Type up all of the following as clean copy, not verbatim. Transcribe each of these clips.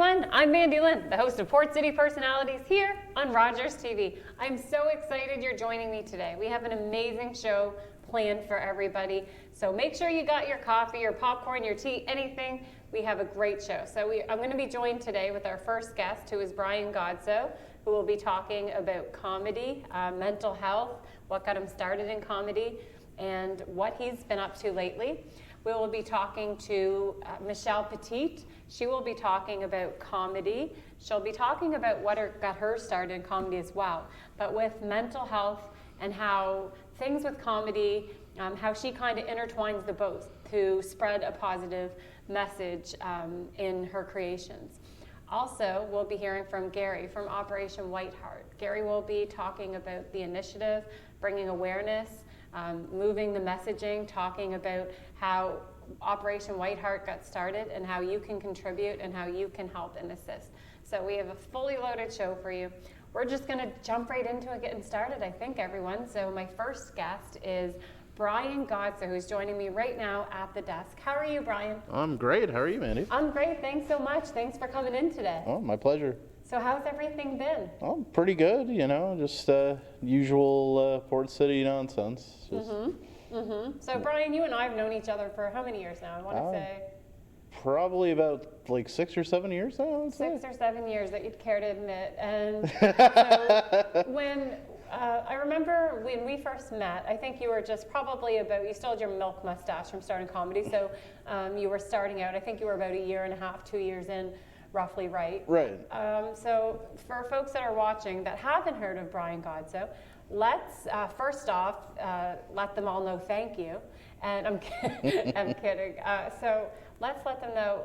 everyone, I'm Mandy-Lynn, the host of Port City Personalities here on Rogers TV. I'm so excited you're joining me today. We have an amazing show planned for everybody. So make sure you got your coffee, your popcorn, your tea, anything. We have a great show. I'm going to be joined today with our first guest, who is Brian Godsoe, who will be talking about comedy, mental health, what got him started in comedy, and what he's been up to lately. We will be talking to Michelle Petit. She will be talking about comedy. She'll be talking about what got her started in comedy as well, but with mental health and how things with comedy, how she kind of intertwines the both to spread a positive message in her creations. Also, we'll be hearing from Gary from Operation Whiteheart. Gary will be talking about the initiative, bringing awareness, moving the messaging, talking about how Operation Whiteheart got started and how you can contribute and how you can help and assist. So we have a fully loaded show for you. We're just going to jump right into it, getting started, I think, everyone. So my first guest is Brian Godsoe, who's joining me right now at the desk. How are you, Brian? I'm great. How are you, Mandy? I'm great. Thanks so much. Thanks for coming in today. Oh, my pleasure. So how's everything been? Oh, pretty good, just usual Port City nonsense. So Brian, you and I have known each other for how many years now? I want to say probably about like 6 or 7 years now, I would say. 6 or 7 years that you'd care to admit. And so when I remember when we first met, I think you were just probably you still had your milk mustache from starting comedy. So you were starting out, I think you were about 1.5 years, 2 years in, roughly, right? Right. So for folks that are watching that haven't heard of Brian Godsoe, let's first off let them all know thank you. And I'm I'm kidding. So let's let them know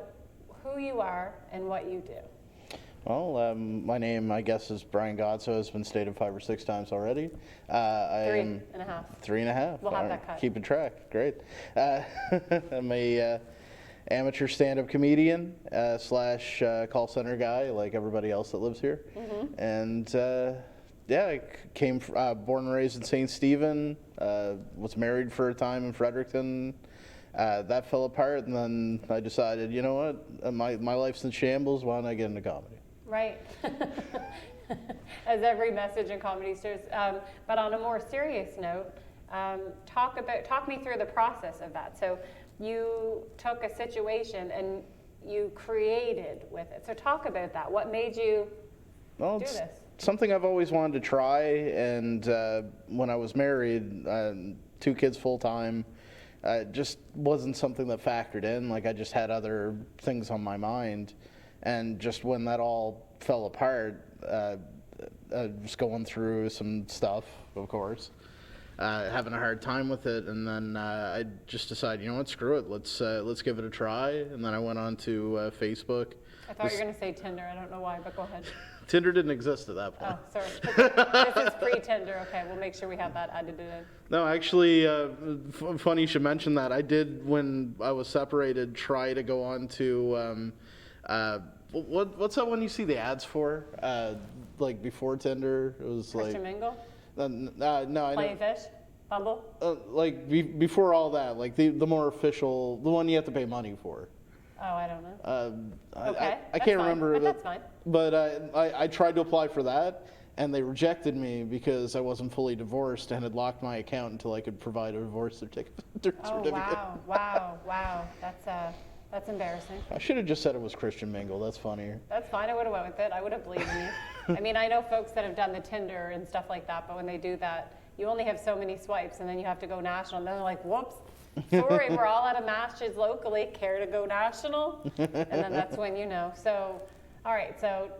who you are and what you do. Well, my name, I guess, is Brian Godsoe. Has been stated 5 or 6 times already. I am 3.5. 3.5. We'll have that cut. Keeping track. Great. I'm a amateur stand-up comedian slash call center guy, like everybody else that lives here. And I came born and raised in St. Stephen. Was married for a time in Fredericton. That fell apart, and then I decided, you know what, my life's in shambles. Why don't I get into comedy? Right. As every message in comedy stars. But on a more serious note, talk me through the process of that. So you took a situation and you created with it. So talk about that. What made you do this? Something I've always wanted to try, and when I was married, 2 kids full time, just wasn't something that factored in. Like, I just had other things on my mind, and just when that all fell apart, just going through some stuff, of course, having a hard time with it, and then I just decided, you know what, screw it, let's give it a try. And then I went on to Facebook. I thought you were going to say Tinder. I don't know why, but go ahead. Tinder didn't exist at that point. Oh, sorry. This is pre-Tinder. Okay, we'll make sure we have that added in. No, actually, funny you should mention that. I did, when I was separated, try to go on to, what's that one you see the ads for? Like before Tinder? It was Christian Mingle? No, Plenty of Fish? Bumble? Before all that, like the more official, the one you have to pay money for. Oh, I don't know. Okay. I can't remember. But that's fine. But I tried to apply for that, and they rejected me because I wasn't fully divorced and had locked my account until I could provide a divorce certificate. Oh, wow. That's embarrassing. I should have just said it was Christian Mingle. That's funnier. That's fine. I would have went with it. I would have believed in you. I mean, I know folks that have done the Tinder and stuff like that, but when they do that, you only have so many swipes, and then you have to go national, and then they're like, whoops. Sorry, we're all out of matches locally. Care to go national? And then that's when you know. So, all right. So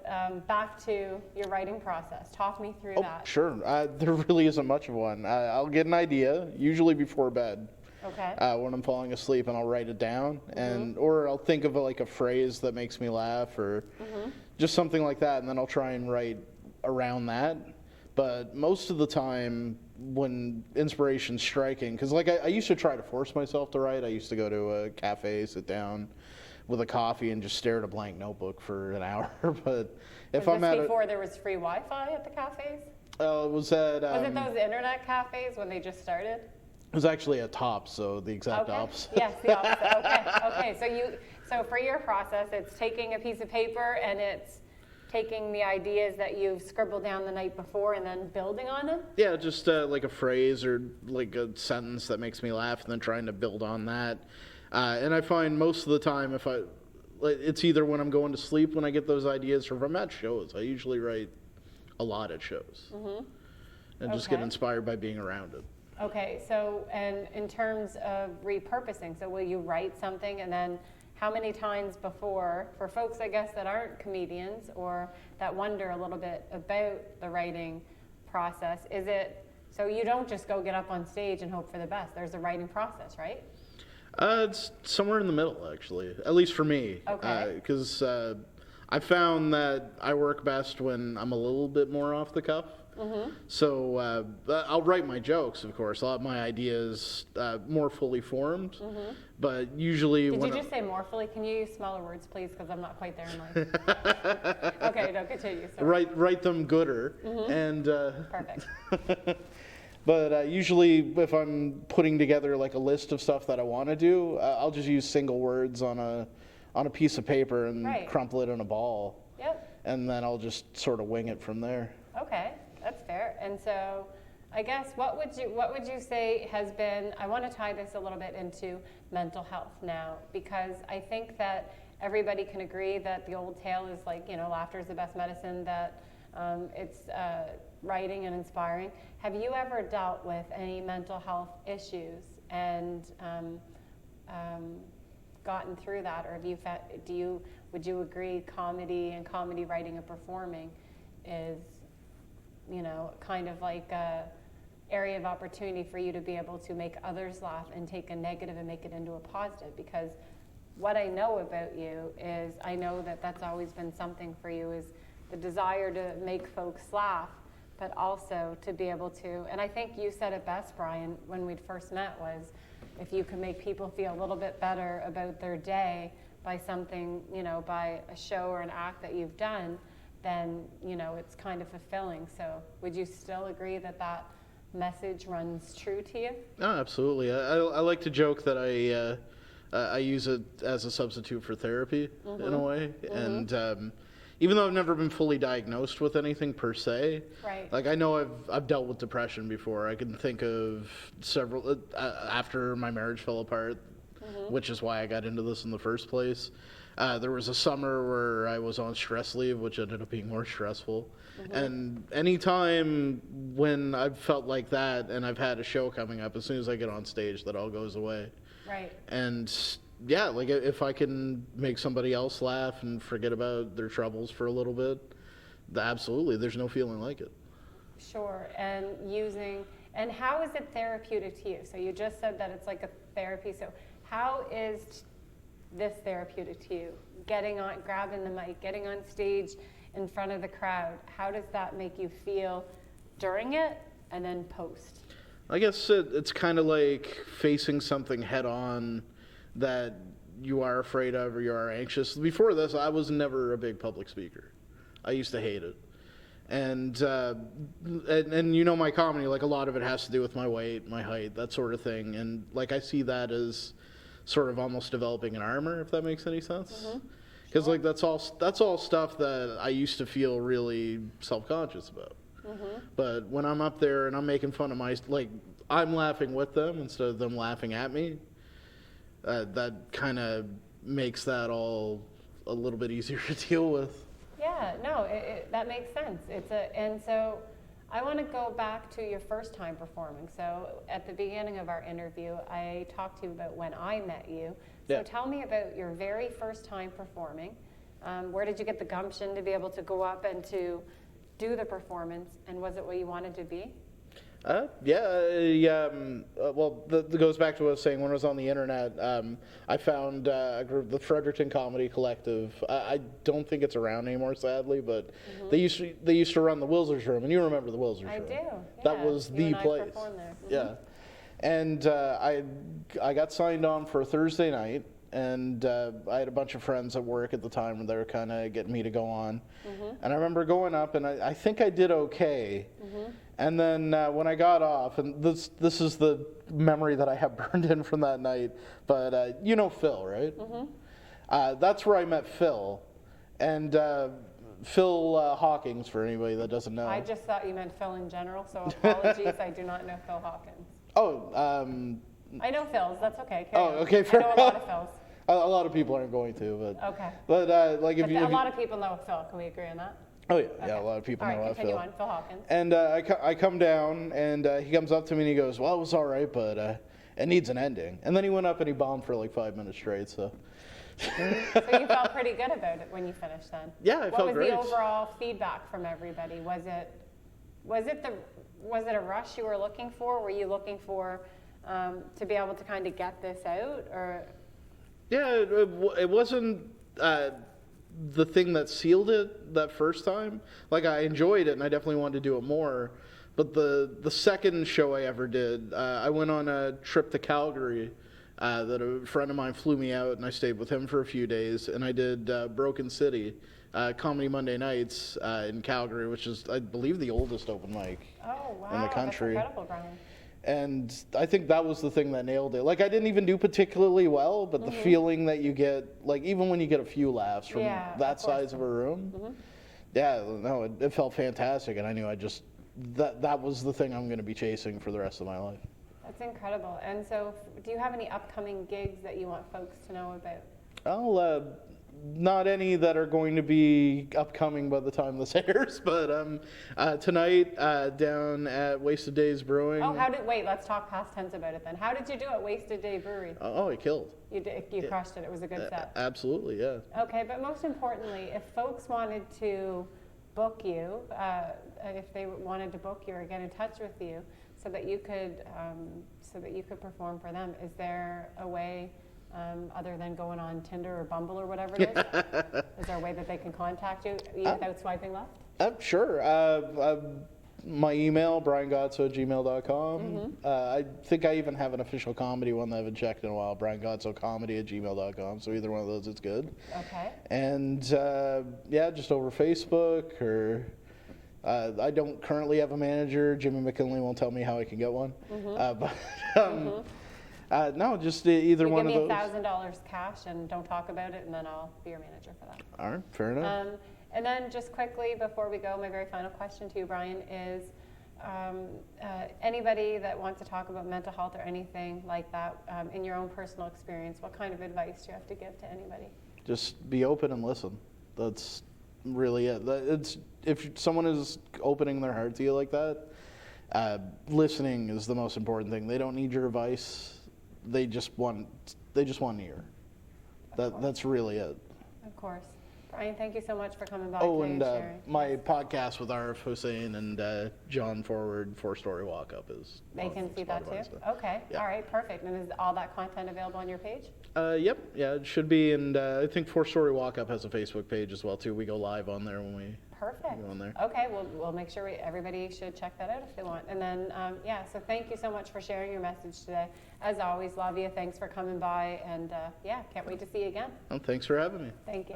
back to your writing process. Talk me through that. Sure. There really isn't much of one. I'll get an idea, usually before bed. Okay. When I'm falling asleep, and I'll write it down, or I'll think of like a phrase that makes me laugh, or just something like that, and then I'll try and write around that. But most of the time, when inspiration's striking, because like I used to try to force myself to write. I used to go to a cafe, sit down with a coffee, and just stare at a blank notebook for an hour. But if was I'm this at before there was free Wi-Fi at the cafes? It was at. Was it those internet cafes when they just started? It was actually at Tops, so the exact opposite. Yes, the opposite. Okay. So for your process, it's taking a piece of paper and it's taking the ideas that you've scribbled down the night before and then building on them? Yeah, just like a phrase or like a sentence that makes me laugh, and then trying to build on that. And I find most of the time, it's either when I'm going to sleep when I get those ideas, or if I'm at shows. I usually write a lot at shows, and just get Okay. inspired by being around it. Okay, so, and in terms of repurposing, so will you write something and then how many times before, for folks, I guess, that aren't comedians or that wonder a little bit about the writing process, is it, so you don't just go get up on stage and hope for the best. There's a writing process, right? It's somewhere in the middle, actually, at least for me. Okay. Because I found that I work best when I'm a little bit more off the cuff. So I'll write my jokes, of course. I'll have my ideas more fully formed. But usually Did when you just say more fully? Can you use smaller words, please? Because I'm not quite there in life. Okay, no, continue. Sorry. write them gooder. And Perfect. but usually if I'm putting together like a list of stuff that I want to do, I'll just use single words on a piece of paper and Right. crumple it in a ball. Yep. And then I'll just sort of wing it from there. Okay, that's fair. And so, I guess what would you say has been? I want to tie this a little bit into mental health now, because I think that everybody can agree that the old tale is like, laughter is the best medicine. That it's writing and inspiring. Have you ever dealt with any mental health issues and gotten through that, or have you would you agree comedy and comedy writing and performing is kind of like a area of opportunity for you to be able to make others laugh and take a negative and make it into a positive? Because what I know about you is I know that that's always been something for you, is the desire to make folks laugh, but also to be able to, and I think you said it best, Brian, when we'd first met, was if you can make people feel a little bit better about their day by something, by a show or an act that you've done, then, it's kind of fulfilling. So would you still agree that that message runs true to you? Oh, absolutely. I like to joke that I use it as a substitute for therapy in a way. And even though I've never been fully diagnosed with anything per se, Right. like I know I've dealt with depression before. I can think of several after my marriage fell apart, which is why I got into this in the first place. There was a summer where I was on stress leave, which ended up being more stressful. And anytime when I've felt like that and I've had a show coming up, as soon as I get on stage, that all goes away. Right. And yeah, like if I can make somebody else laugh and forget about their troubles for a little bit, absolutely, there's no feeling like it. Sure. And how is it therapeutic to you? So you just said that it's like a therapy. So how is this therapeutic to you? Grabbing the mic, getting on stage in front of the crowd. How does that make you feel during it and then post? I guess it's kind of like facing something head on that you are afraid of or you are anxious. Before this, I was never a big public speaker. I used to hate it. And my comedy, like a lot of it has to do with my weight, my height, that sort of thing. And like I see that as sort of almost developing an armor, if that makes any sense. Because like that's all stuff that I used to feel really self-conscious about. But when I'm up there and I'm making fun of I'm laughing with them instead of them laughing at me, that kind of makes that all a little bit easier to deal with. Yeah, no, that makes sense. And so I want to go back to your first time performing. So at the beginning of our interview, I talked to you about when I met you. So Yeah. tell me about your very first time performing. Where did you get the gumption to be able to go up and to do the performance? And was it what you wanted to be? Well, that goes back to what I was saying when I was on the internet. I found a group, the Fredericton Comedy Collective. I don't think it's around anymore, sadly, but they used to run the Wilsers Room, and you remember the Wilsers Room. I do. That yeah. was You the and I place. performed there. Yeah, and I got signed on for a Thursday night. And I had a bunch of friends at work at the time, and they were kind of getting me to go on. And I remember going up, and I think I did okay. And then when I got off, and this is the memory that I have burned in from that night, but Phil, right? That's where I met Phil. And Phil Hawkins, for anybody that doesn't know. I just thought you meant Phil in general, so apologies. I do not know Phil Hawkins. Oh, I know Phil's. That's okay. okay, I fair know a lot of Phil's. A lot of people aren't going to, but Okay. But like But a lot of people know Phil. Can we agree on that? Oh yeah, Okay. yeah, a lot of people All know right, about continue Phil. on. Phil Hawkins. And I come down, and he comes up to me and he goes, "Well, it was all right, but it needs an ending." And then he went up and he bombed for like 5 minutes straight. So. So you felt pretty good about it when you finished then? Yeah, I felt great. What was the overall feedback from everybody? Was it a rush you were looking for? Were you looking for to be able to kind of get this out, or? Yeah, it wasn't the thing that sealed it that first time. Like, I enjoyed it and I definitely wanted to do it more. But the second show I ever did, I went on a trip to Calgary that a friend of mine flew me out, and I stayed with him for a few days. And I did Broken City, Comedy Monday Nights in Calgary, which is, I believe, the oldest open mic in the country. That's incredible, Brian. And I think that was the thing that nailed it. Like, I didn't even do particularly well, but the feeling that you get, like, even when you get a few laughs from that size of a room, yeah, no, it felt fantastic. And I knew that was the thing I'm going to be chasing for the rest of my life. That's incredible. And so, do you have any upcoming gigs that you want folks to know about? Not any that are going to be upcoming by the time this airs, but tonight down at Wasted Days Brewing. Oh, let's talk past tense about it then. How did you do at Wasted Day Brewery? Oh, it killed. You crushed it. It was a good set. Absolutely, yeah. Okay, but most importantly, if folks wanted to book you, if they wanted to book you or get in touch with you, so that you could perform for them, is there a way? Other than going on Tinder or Bumble or whatever it is? Is there a way that they can contact you without swiping left? Sure. My email, briangodsoe@gmail.com. I think I even have an official comedy one that I haven't checked in a while, briangodsoecomedy@gmail.com. So either one of those is good. Okay. And just over Facebook or... I don't currently have a manager. Jimmy McKinley won't tell me how I can get one. No, just either one of those. Give me $1,000 cash and don't talk about it, and then I'll be your manager for that. All right, fair enough. And then just quickly before we go, my very final question to you, Brian, is anybody that wants to talk about mental health or anything like that in your own personal experience, what kind of advice do you have to give to anybody? Just be open and listen. That's really it. If someone is opening their heart to you like that, listening is the most important thing. They don't need your advice. They just want an ear. That's really it. Of course. Brian, thank you so much for coming by today and sharing. My podcast with Arif Hussein and John Forward, 4-Story Walk Up is. They can see that too? Okay, yeah. All right, perfect. And is all that content available on your page? Yep, yeah, it should be. And I think 4-Story Walk Up has a Facebook page as well too. We go live on there when we go on there. Okay, we'll make sure everybody should check that out if they want. And then, so thank you so much for sharing your message today. As always, love you. Thanks for coming by. And can't wait to see you again. Well, thanks for having me. Thank you.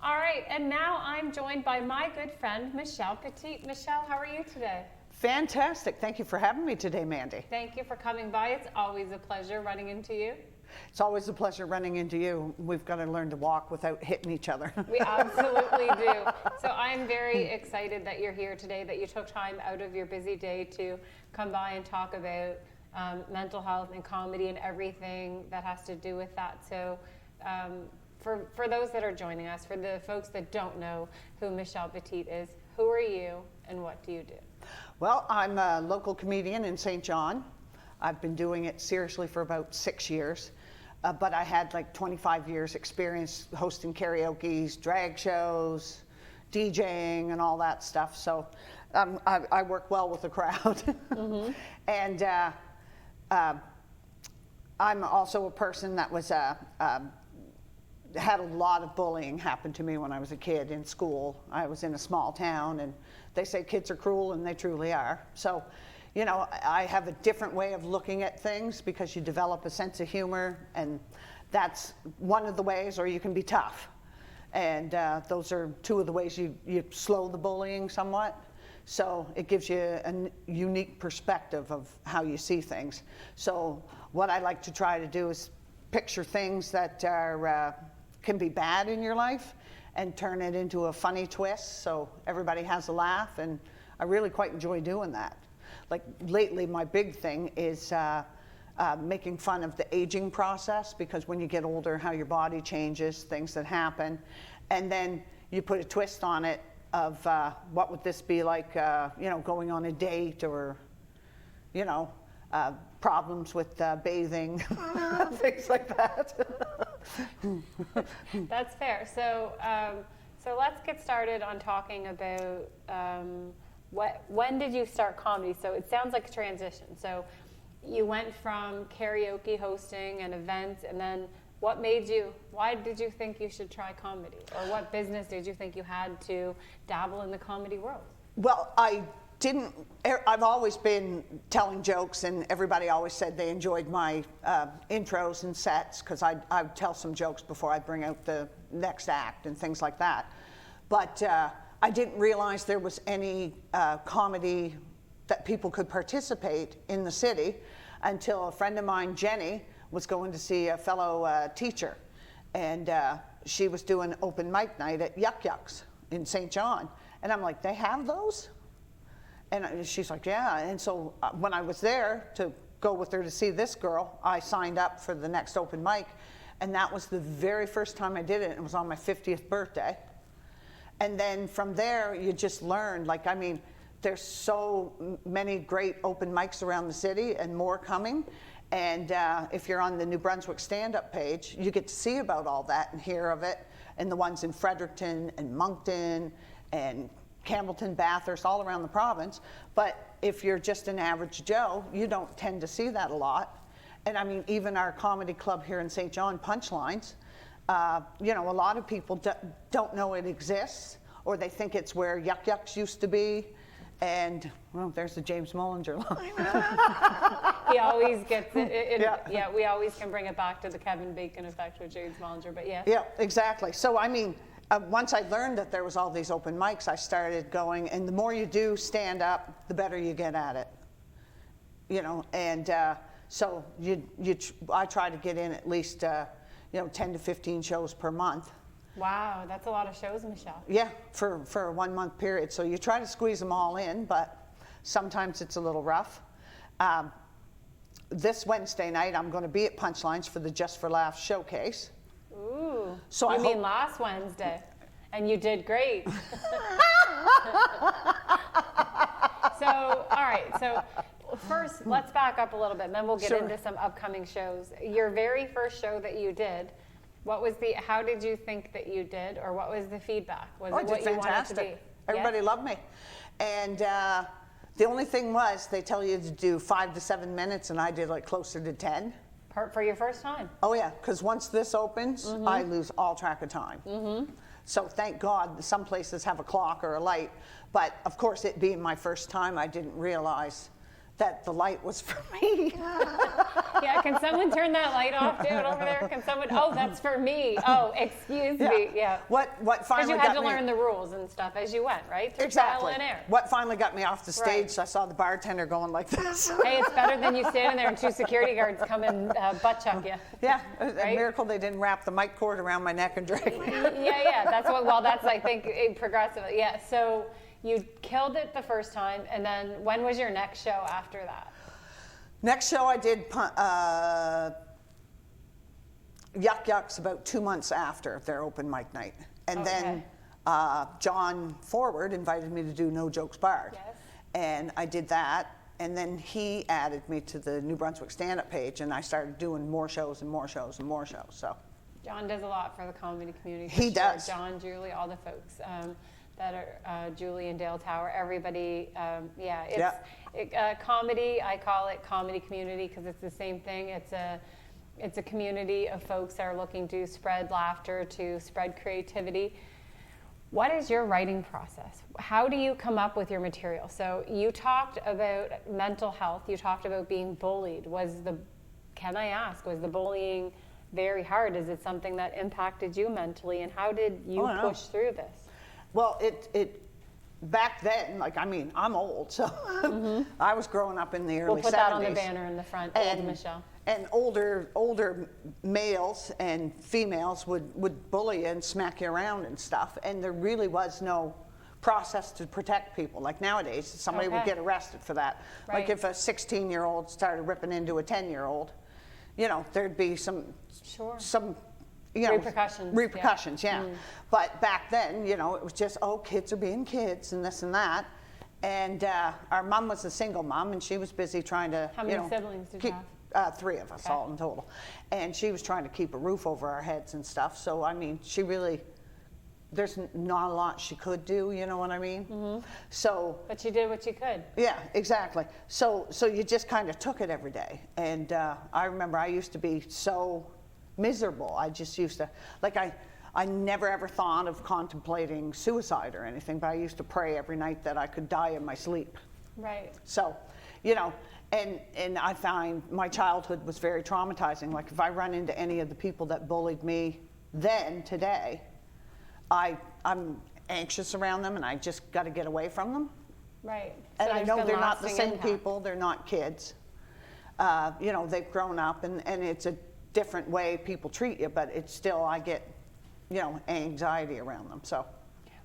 All right, and now I'm joined by my good friend, Michelle Petit. Michelle, how are you today? Fantastic. Thank you for having me today, Mandy. Thank you for coming by. It's always a pleasure running into you. It's always a pleasure running into you. We've got to learn to walk without hitting each other. We absolutely do. So I'm very excited that you're here today, that you took time out of your busy day to come by and talk about mental health and comedy and everything that has to do with that. So for those that are joining us, for the folks that don't know who Michelle Petit is, who are you and what do you do? Well, I'm a local comedian in St. John. I've been doing it seriously for about 6 years, but I had like 25 years experience hosting karaoke's, drag shows, DJing and all that stuff. So I work well with the crowd. Mm-hmm. And I'm also a person that was had a lot of bullying happen to me when I was a kid in school. I was in a small town, and they say kids are cruel, and they truly are. So, you know, I have a different way of looking at things because you develop a sense of humor, and that's one of the ways, or you can be tough. And those are two of the ways you slow the bullying somewhat. So it gives you a unique perspective of how you see things. So what I like to try to do is picture things that are can be bad in your life and turn it into a funny twist so everybody has a laugh, and I really quite enjoy doing that. Like lately, my big thing is making fun of the aging process, because when you get older, how your body changes, things that happen, and then you put a twist on it of what would this be like, you know, going on a date, or, you know, problems with bathing, things like that. That's fair. So, so let's get started on talking about when did you start comedy? So it sounds like a transition. So you went from karaoke hosting and events, and then why did you think you should try comedy? Or what business did you think you had to dabble in the comedy world? Well, I've always been telling jokes, and everybody always said they enjoyed my intros and sets, because I'd tell some jokes before I'd bring out the next act and things like that. But I didn't realize there was any comedy that people could participate in the city until a friend of mine, Jenny, was going to see a fellow teacher, and she was doing open mic night at Yuck Yucks in St. John. And I'm like, they have those? And she's like, yeah. And so when I was there to go with her to see this girl, I signed up for the next open mic, and that was the very first time I did it. It was on my 50th birthday. And then from there, you just learn. Like, I mean, there's so many great open mics around the city, and more coming. And if you're on the New Brunswick stand-up page, you get to see about all that and hear of it, and the ones in Fredericton and Moncton and Campbellton, Bathurst, all around the province. But if you're just an average Joe, you don't tend to see that a lot. And I mean, even our comedy club here in St. John, Punchlines, you know, a lot of people don't know it exists, or they think it's where Yuck Yucks used to be. And, well, there's the James Mullinger line. He always gets it. Yeah. We always can bring it back to the Kevin Bacon effect with James Mullinger, but yeah. Yeah, exactly. So, I mean, once I learned that there was all these open mics, I started going, and the more you do stand up, the better you get at it. You know, and so I try to get in at least, you know, 10 to 15 shows per month. Wow, that's a lot of shows, Michelle. Yeah, for a 1 month period. So you try to squeeze them all in, but sometimes it's a little rough. This Wednesday night, I'm going to be at Punchlines for the Just for Laughs showcase. Ooh, so you mean last Wednesday, and you did great. So, all right, so first, let's back up a little bit, and then we'll get into some upcoming shows. Your very first show that you did, how did you think that you did, or what was the feedback? Was it what you wanted to be? Everybody loved me. And the only thing was, they tell you to do 5 to 7 minutes, and I did like closer to 10. For your first time? Oh yeah, because once this opens, I lose all track of time. So thank God some places have a clock or a light, but of course, it being my first time, I didn't realize that the light was for me. Yeah, can someone turn that light off, dude, over there? Can someone, oh, that's for me. Oh, excuse me, yeah. What finally Because you had to learn the rules and stuff as you went, right? Through trial and error. What finally got me off the stage, I saw the bartender going like this. Hey, it's better than you standing there and 2 security guards come and butt chuck you. Yeah, right? A miracle they didn't wrap the mic cord around my neck and drag me. Yeah, that's that's, I think, progressive. Yeah, so you killed it the first time, and then when was your next show after that? Next show I did Yuck Yucks about 2 months after their open mic night. And then John Forward invited me to do No Jokes Barred. Yes. And I did that. And then he added me to the New Brunswick stand-up page, and I started doing more shows and more shows and more shows. So John does a lot for the comedy community. He does. John, Julie, all the folks that are Julie and Dale Tower, everybody. Comedy. I call it comedy community because it's the same thing. It's a community of folks that are looking to spread laughter, to spread creativity. What is your writing process? How do you come up with your material? So you talked about mental health. You talked about being bullied. Can I ask, was the bullying very hard? Is it something that impacted you mentally? And how did you push through this? Well, it back then, like, I mean, I'm old, so I was growing up in the early 70s. We'll put that on the banner in the front, old Michelle. And older males and females would bully you and smack you around and stuff, and there really was no process to protect people. Like nowadays, somebody would get arrested for that. Right. Like if a 16-year-old started ripping into a 10-year-old, you know, there'd be some you know, repercussions, yeah. But back then, you know, it was just, oh, kids are being kids and this and that. And our mom was a single mom, and she was busy trying to, How many siblings did you have? 3 of us all in total. And she was trying to keep a roof over our heads and stuff. So, I mean, she really, there's not a lot she could do, you know what I mean? So. But you did what you could. Yeah, exactly. So you just kind of took it every day. And I remember I used to be so miserable. I just used to, like I never ever thought of contemplating suicide or anything, but I used to pray every night that I could die in my sleep. Right. So, you know, and I find my childhood was very traumatizing. Like if I run into any of the people that bullied me then, today, I'm anxious around them, and I just got to get away from them. Right. And So I know they're not the same impact. people. They're not kids. You know, they've grown up, and it's a different way people treat you, but it's still, I get, you know, anxiety around them. So.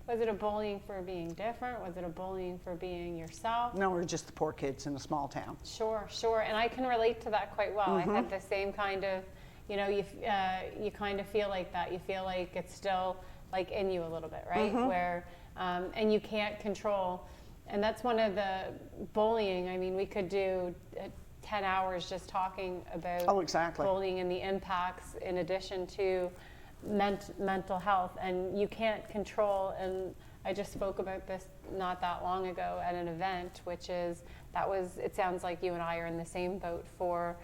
Was it a bullying for being different? Was it a bullying for being yourself? No, we're just the poor kids in a small town. Sure, sure. And I can relate to that quite well. I had the same kind of, you know, you kind of feel like that. You feel like it's still like in you a little bit, right? Where, and you can't control. And that's one of the bullying. I mean, we could do 10 hours just talking about bullying and the impacts in addition to mental health, and you can't control. And I just spoke about this not that long ago at an event, which is it sounds like you and I are in the same boat for,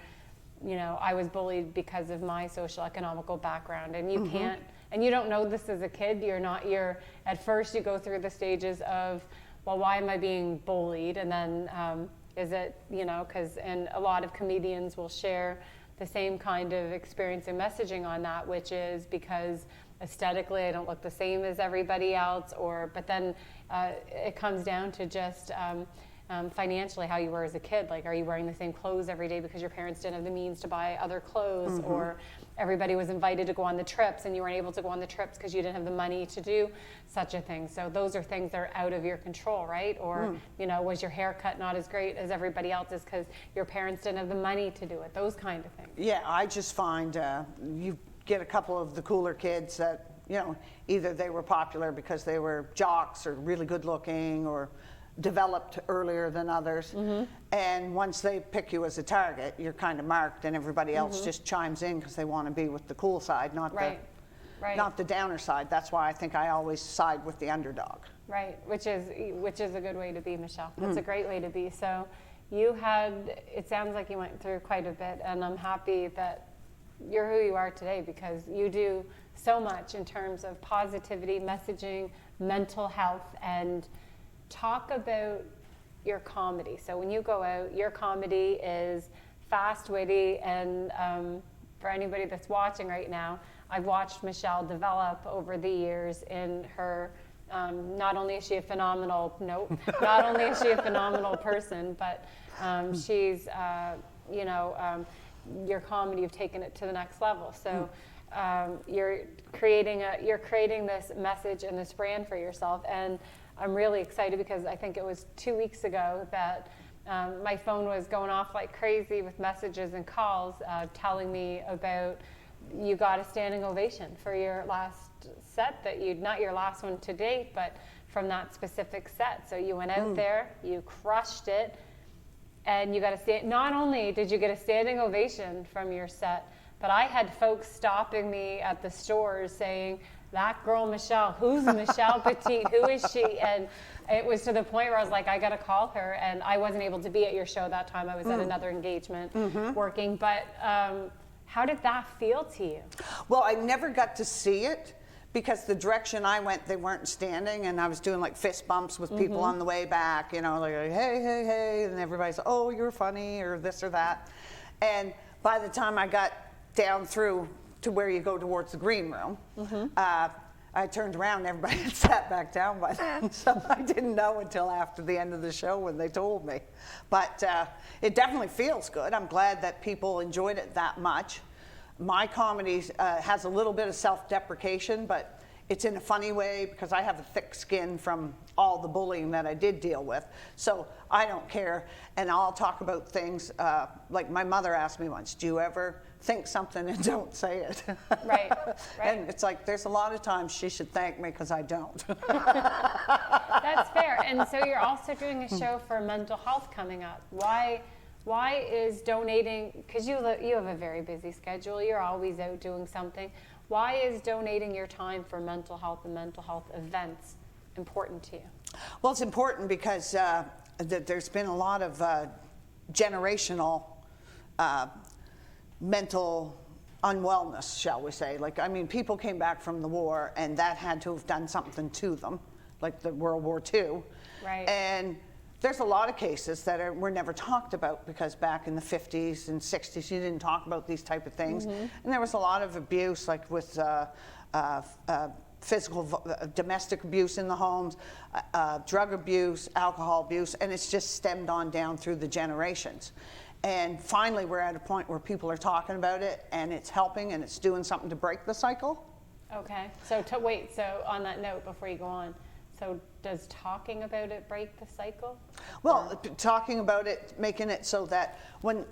you know, I was bullied because of my social economical background, and you can't, and you don't know this as a kid. You're at first you go through the stages of, well, why am I being bullied? And then is it, you know, and a lot of comedians will share the same kind of experience and messaging on that, which is because aesthetically I don't look the same as everybody else, but then it comes down to just financially how you were as a kid. Like, are you wearing the same clothes every day because your parents didn't have the means to buy other clothes, or everybody was invited to go on the trips and you weren't able to go on the trips because you didn't have the money to do such a thing. So those are things that are out of your control, right? Or, you know, was your haircut not as great as everybody else's because your parents didn't have the money to do it? Those kind of things. Yeah, I just find you get a couple of the cooler kids that, you know, either they were popular because they were jocks or really good looking or developed earlier than others, and once they pick you as a target, you're kind of marked, and everybody else just chimes in because they want to be with the cool side, not the downer side. That's why I think I always side with the underdog. Right, which is a good way to be, Michelle. That's a great way to be. So it sounds like you went through quite a bit, and I'm happy that you're who you are today because you do so much in terms of positivity, messaging, mental health, and talk about your comedy. So when you go out, your comedy is fast, witty, and for anybody that's watching right now, I've watched Michelle develop over the years in her, not only is she a phenomenal person, but she's, you know, your comedy, you've taken it to the next level. So you're creating this message and this brand for yourself, and I'm really excited because I think it was 2 weeks ago that my phone was going off like crazy with messages and calls telling me about you got a standing ovation for your last set, not your last one to date, but from that specific set. So you went out there, you crushed it, and you got not only did you get a standing ovation from your set, but I had folks stopping me at the stores saying, that girl Michelle, who's Michelle Petit, who is she? And it was to the point where I was like, I gotta call her, and I wasn't able to be at your show that time. I was at another engagement working, but how did that feel to you? Well, I never got to see it because the direction I went, they weren't standing, and I was doing like fist bumps with people on the way back, you know, like, hey, hey, hey, and everybody's, oh, you're funny, or this or that. And by the time I got down through to where you go towards the green room, I turned around and everybody had sat back down by then, so I didn't know until after the end of the show when they told me. But it definitely feels good. I'm glad that people enjoyed it that much. My comedy has a little bit of self-deprecation, but it's in a funny way because I have a thick skin from all the bullying that I did deal with. So I don't care, and I'll talk about things, like my mother asked me once, do you ever think something and don't say it? Right, right. And it's like, there's a lot of times she should thank me because I don't. That's fair. And so you're also doing a show for mental health coming up. Why is donating, because you have a very busy schedule, you're always out doing something. Why is donating your time for mental health and mental health events important to you? Well, it's important because there's been a lot of generational mental unwellness, shall we say. Like, I mean, people came back from the war and that had to have done something to them, like the World War II. Right. And there's a lot of cases that were never talked about because back in the 50s and 60s, you didn't talk about these type of things. And there was a lot of abuse, like with domestic abuse in the homes, drug abuse, alcohol abuse, and it's just stemmed on down through the generations. And finally, we're at a point where people are talking about it, and it's helping, and it's doing something to break the cycle. Okay. So so on that note, before you go on, so does talking about it break the cycle? Well, talking about it, making it so that when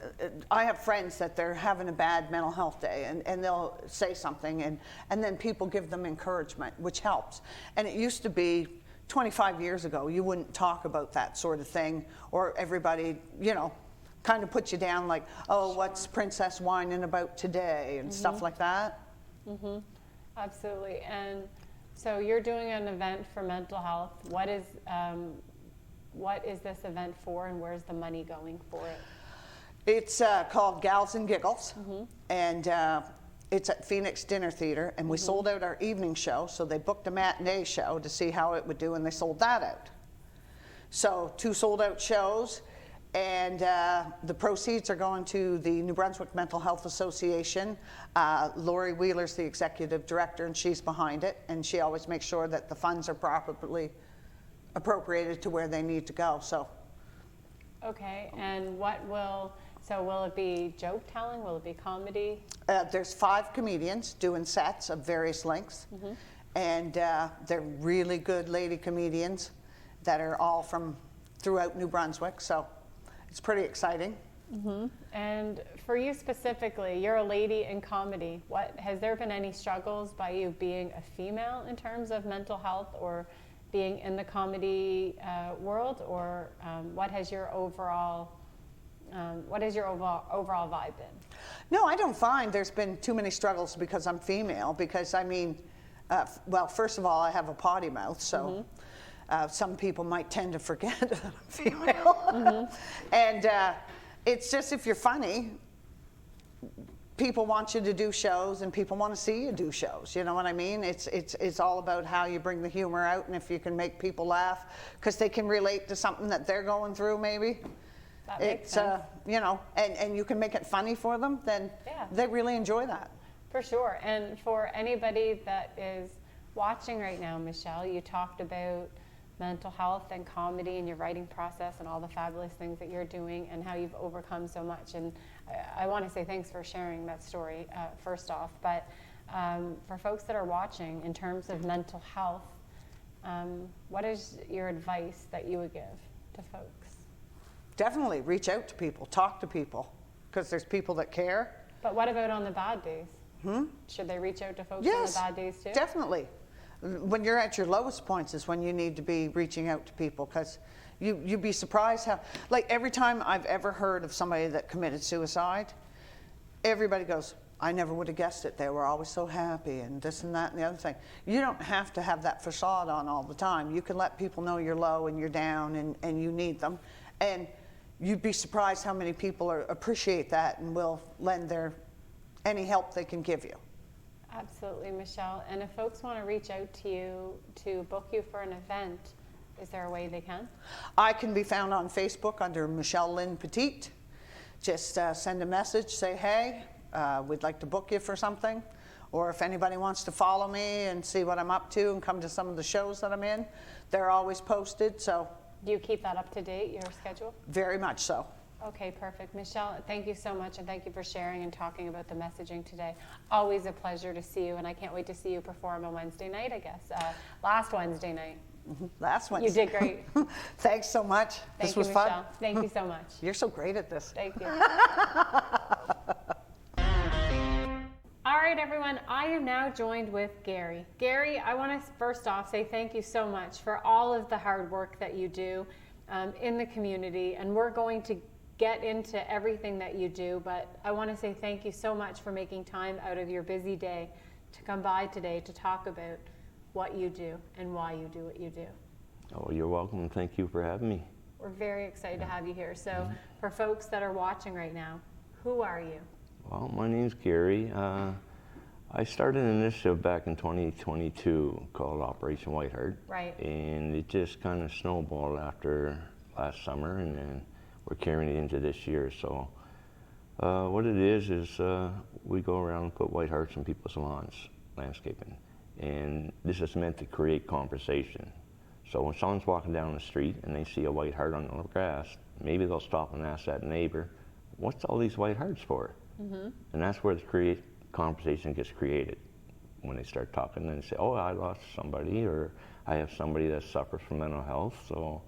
I have friends that they're having a bad mental health day and they'll say something and then people give them encouragement, which helps. And it used to be 25 years ago, you wouldn't talk about that sort of thing, or everybody, kind of put you down like, oh, what's Princess whining about today and stuff like that. Absolutely. And so you're doing an event for mental health. What is this event for, and where's the money going for it? It's called Gals and Giggles, and it's at Phoenix Dinner Theater, and we sold out our evening show, so they booked a matinee show to see how it would do, and they sold that out. So 2 sold out shows, and the proceeds are going to the New Brunswick Mental Health Association. Lori Wheeler's the executive director, and she's behind it, and she always makes sure that the funds are properly appropriated to where they need to go. So, okay, and will it be joke telling? Will it be comedy? there's 5 comedians doing sets of various lengths, and they're really good lady comedians that are all from throughout New Brunswick, so it's pretty exciting. And for you specifically, you're a lady in comedy. Has there been any struggles by you being a female in terms of mental health or being in the comedy world, or what has your overall vibe been? No, I don't find there's been too many struggles because I'm female, because I mean, well, first of all, I have a potty mouth, so some people might tend to forget that I'm female. And it's just, if you're funny, people want you to do shows and people want to see you do shows. You know what I mean? It's all about how you bring the humor out, and if you can make people laugh because they can relate to something that they're going through, maybe. That makes sense. And you can make it funny for them, then they really enjoy that. For sure. And for anybody that is watching right now, Michelle, you talked about mental health and comedy and your writing process and all the fabulous things that you're doing and how you've overcome so much. And I want to say thanks for sharing that story, first off. But for folks that are watching, in terms of mental health, what is your advice that you would give to folks? Definitely reach out to people, talk to people, because there's people that care. But what about on the bad days? Should they reach out to folks on the bad days too? Definitely. When you're at your lowest points is when you need to be reaching out to people, because you'd be surprised how, like, every time I've ever heard of somebody that committed suicide, everybody goes, I never would have guessed it. They were always so happy and this and that and the other thing. You don't have to have that facade on all the time. You can let people know you're low and you're down and you need them. And you'd be surprised how many people appreciate that and will lend any help they can give you. Absolutely, Michelle. And if folks want to reach out to you to book you for an event, is there a way they can? I can be found on Facebook under Mandy-Lynn Petit. Just send a message, say, hey, we'd like to book you for something. or if anybody wants to follow me and see what I'm up to and come to some of the shows that I'm in, they're always posted, so Do you keep that up to date, your schedule? very much so. Okay, perfect. Michelle, thank you so much, and thank you for sharing and talking about the messaging today. Always a pleasure to see you, and I can't wait to see you perform on Wednesday night, I guess. Last Wednesday night. That's what You did great. Thanks so much. Thank This you, was Michelle. fun. Thank you so much. You're so great at this. Thank you. All right, everyone, I am now joined with Gary. Gary, I want to first off say thank you so much for all of the hard work that you do in the community, and we're going to get into everything that you do, but I want to say thank you so much for making time out of your busy day to come by today to talk about what you do and why you do what you do. Oh, you're welcome. Thank you for having me. We're very excited to have you here. So for folks that are watching right now, who are you? Well, my name's Gary. I started an initiative back in 2022 called Operation Whiteheart. Right. And it just kind of snowballed after last summer, and then we're carrying it into this year. So what it is we go around and put white hearts in people's lawns, landscaping. And this is meant to create conversation. So when someone's walking down the street and they see a white heart on the grass, maybe they'll stop and ask that neighbor, what's all these white hearts for? And that's where the conversation gets created. When they start talking, then they say, oh, I lost somebody, or I have somebody that suffers from mental health. So,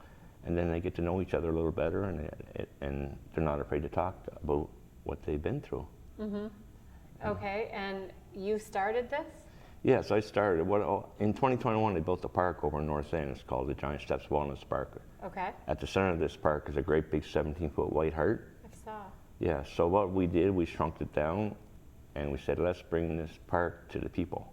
and then they get to know each other a little better, and they're not afraid to talk about what they've been through. Okay, and you started this? Yes, I started. In 2021, they built a park over in North End. It's called the Giant Steps Wellness Park. Okay, At the center of this park is a great big 17-foot white heart. I saw. Yeah, so what we did, we shrunk it down, and we said, let's bring this park to the people.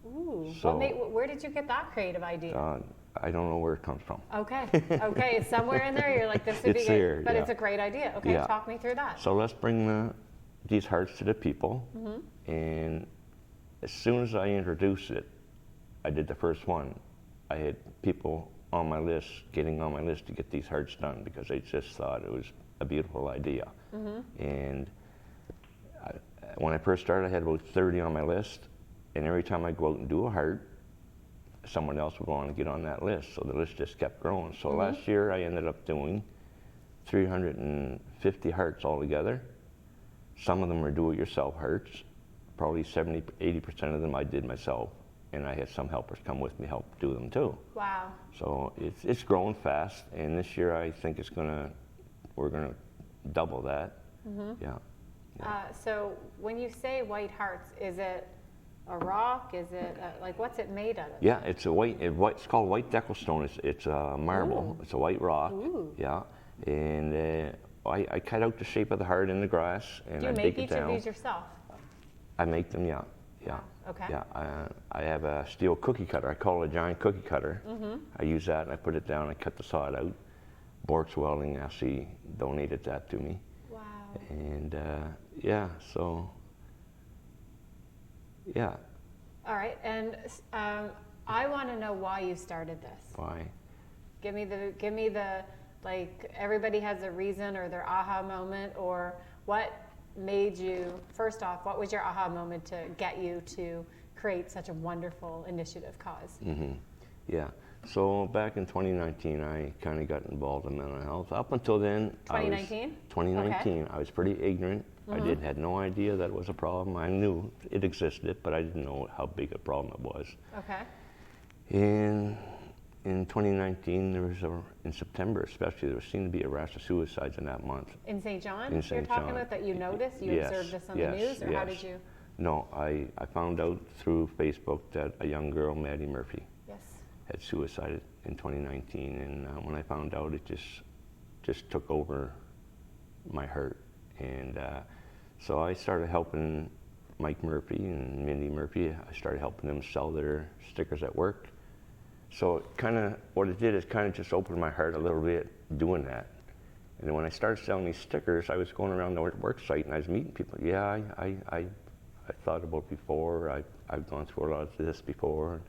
Ooh, So- where did you get that creative idea? I don't know where it comes from. Okay, okay, it's somewhere in there, you're like, this would be It's good, there, but yeah. it's a great idea. Okay, Yeah. talk me through that. So let's bring these hearts to the people. And as soon as I introduced it, I did the first one. I had people on my list, getting on my list to get these hearts done because they just thought it was a beautiful idea. And when I first started, I had about 30 on my list. And every time I go out and do a heart, someone else would want to get on that list. So the list just kept growing. So last year, I ended up doing 350 hearts altogether. Some of them are do-it-yourself hearts. Probably 70, 80% of them I did myself. And I had some helpers come with me help do them too. Wow, So it's growing fast. And this year, I think we're gonna double that. Yeah. so when you say white hearts, is it a rock? Is it, like, what's it made out of? Yeah, it's it's called white deckle stone. It's a marble. It's a white rock. Ooh. Yeah, and I cut out the shape of the heart in the grass, and Do I you bake make each it down. of these yourself? I make them, yeah. Okay. Yeah, I have a steel cookie cutter. I call it a giant cookie cutter. I use that, and I put it down. I cut the sod out. Bork's Welding actually donated that to me, Wow. and yeah, so yeah. All right, and I want to know why you started this. Why? Give me the, like, everybody has a reason or their aha moment, or what made you, first off, what was your aha moment to get you to create such a wonderful initiative cause? Yeah. So back in 2019, I kind of got involved in mental health. Up until then, 2019? 2019, I was pretty ignorant. I had no idea that it was a problem. I knew it existed, but I didn't know how big a problem it was. Okay. And in 2019, in September especially, there seemed to be a rash of suicides in that month. In St. John? In You're St. talking John. about that you noticed? You Yes, observed this on yes, the news, or how yes. did you? No, I found out through Facebook that a young girl, Maddie Murphy, Yes. had suicided in 2019, and when I found out, it just took over my heart. And so I started helping Mike Murphy and Mindy Murphy. I started helping them sell their stickers at work. So what it did is kind of just opened my heart a little bit doing that. And then when I started selling these stickers, I was going around the work site and I was meeting people. Yeah, I thought about it before. I've gone through a lot of this before.